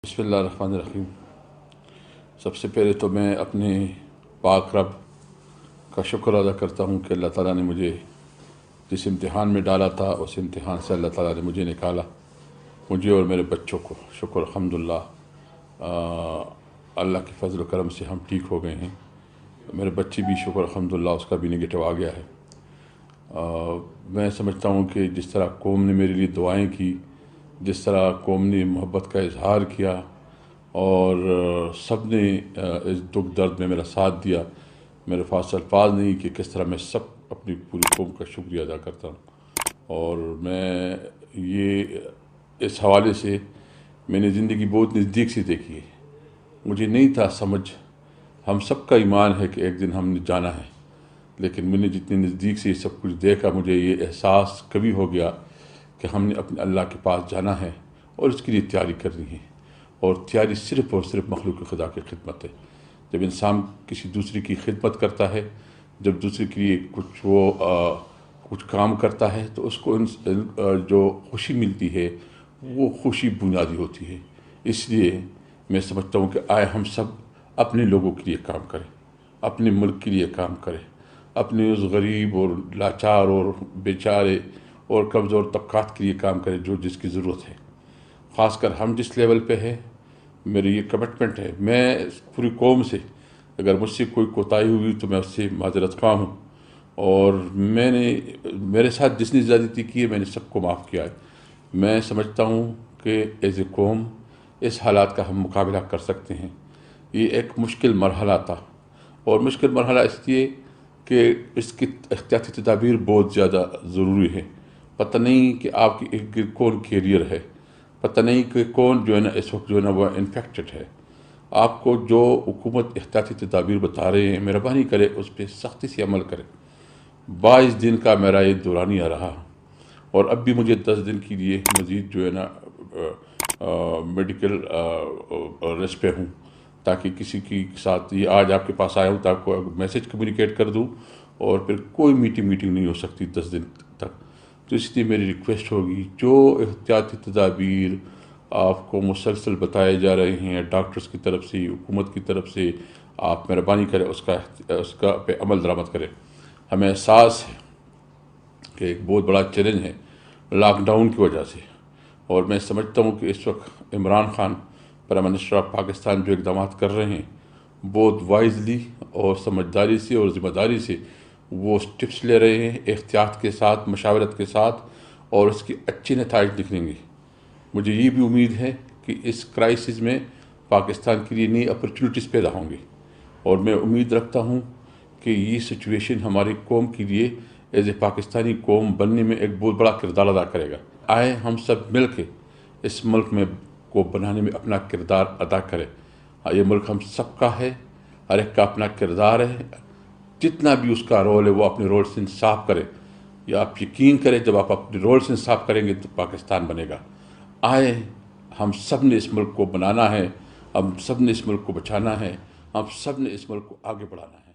बिस्मिल्लाहिर्रहमानिर्रहीम। सबसे पहले तो मैं अपने पाक रब का शुक्र अदा करता हूँ कि अल्लाह ताला ने मुझे जिस इम्तिहान में डाला था उस इम्तिहान से अल्लाह ताला ने मुझे निकाला, मुझे और मेरे बच्चों को। शुक्र अल्हम्दुलिल्लाह, अल्लाह के फजल करम से हम ठीक हो गए हैं। मेरे बच्चे भी शुक्र अल्हम्दुलिल्लाह उसका भी नेगेटिव आ गया है। मैं समझता हूँ कि जिस तरह कौम ने मेरे लिए दुआएं की, जिस तरह कौम ने मोहब्बत का इजहार किया और सब ने इस दुख दर्द में मेरा साथ दिया, मेरे पास अल्फाज नहीं कि किस तरह मैं सब अपनी पूरी कौम का शुक्रिया अदा करता हूँ। और मैं ये इस हवाले से मैंने ज़िंदगी बहुत नज़दीक से देखी है। मुझे नहीं था समझ, हम सब का ईमान है कि एक दिन हमने जाना है, लेकिन मैंने जितनी नज़दीक से सब कुछ देखा, मुझे ये एहसास कभी हो गया कि हमने अपने अल्लाह के पास जाना है और उसके लिए तैयारी करनी है। और तैयारी सिर्फ़ और सिर्फ मखलूक खुदा की खिदमत है। जब इंसान किसी दूसरे की खिदमत करता है, जब दूसरे के लिए कुछ काम करता है, तो उसको जो खुशी मिलती है वो खुशी बुनियादी होती है। इसलिए मैं समझता हूँ कि आए हम सब अपने लोगों के लिए काम करें, अपने मुल्क के लिए काम करें, अपने उस गरीब और लाचार और बेचारे और कमज़ोर तबक़ात के लिए काम करें जो जिसकी ज़रूरत है। ख़ासकर हम जिस लेवल पे है, मेरी ये कमिटमेंट है। मैं पूरी कौम से, अगर मुझसे कोई कोताही हुई तो मैं उससे माज़रत ख़्वाह हूँ। और मेरे साथ जिसने ज़्यादती की है मैंने सबको माफ़ किया है। मैं समझता हूँ कि एज़ ए कौम इस हालात का हम मुकाबला कर सकते हैं। ये एक मुश्किल मरहला था, और मुश्किल मरहला इसलिए कि इसकी एहतियाती तदाबीर बहुत ज़्यादा ज़रूरी है। पता नहीं कि आपकी कौन कैरियर है, पता नहीं कि कौन जो है ना इस वक्त जो है ना वो इन्फेक्टेड है। आपको जो हुकूमत एहतियाती तदाबीर बता रहे हैं, मेहरबानी करे उस पर सख्ती से अमल करें। 22 दिन का मेरा ये दौरानिया रहा, और अब भी मुझे 10 दिन के लिए मज़ीद जो है ना मेडिकल रेस्ट पे हूँ, ताकि किसी के साथ ये आज आपके पास आया हूँ तो आपको मैसेज कम्युनिकेट कर दूँ, और फिर कोई मीटिंग नहीं हो सकती 10 दिन तक। तो इसलिए मेरी रिक्वेस्ट होगी, जो एहतियाती तदाबीर आपको मुसलसल बताए जा रहे हैं डॉक्टर्स की तरफ से, हुकूमत की तरफ से, आप मेहरबानी करें उसका पे अमल दरामद करें। हमें एहसास है कि एक बहुत बड़ा चैलेंज है लॉकडाउन की वजह से, और मैं समझता हूँ कि इस वक्त Imran Khan prime minister of Pakistan जो इक़दाम कर रहे हैं, बहुत वाइजली और समझदारी से और ज़िम्मेदारी से वो स्टेप्स ले रहे हैं, एहतियात के साथ, मशावरत के साथ, और उसके अच्छे नताइज निकलेंगे। मुझे ये भी उम्मीद है कि इस क्राइसिस में पाकिस्तान के लिए नई अपॉर्चुनिटीज़ पैदा होंगी, और मैं उम्मीद रखता हूँ कि ये सिचुएशन हमारी कौम के लिए एज ए पाकिस्तानी कौम बनने में एक बहुत बड़ा किरदार अदा करेगा। आए हम सब मिल के इस मुल्क में को बनाने में अपना किरदार अदा करें। ये मुल्क हम सबका है, हर एक का अपना किरदार है, जितना भी उसका रोल है वो अपने रोल से इंसाफ करे। या आप यकीन करें, जब आप अपने रोल से इंसाफ करेंगे तो पाकिस्तान बनेगा। आए हम सब ने इस मुल्क को बनाना है, हम सब ने इस मुल्क को बचाना है, हम सब ने इस मुल्क को आगे बढ़ाना है।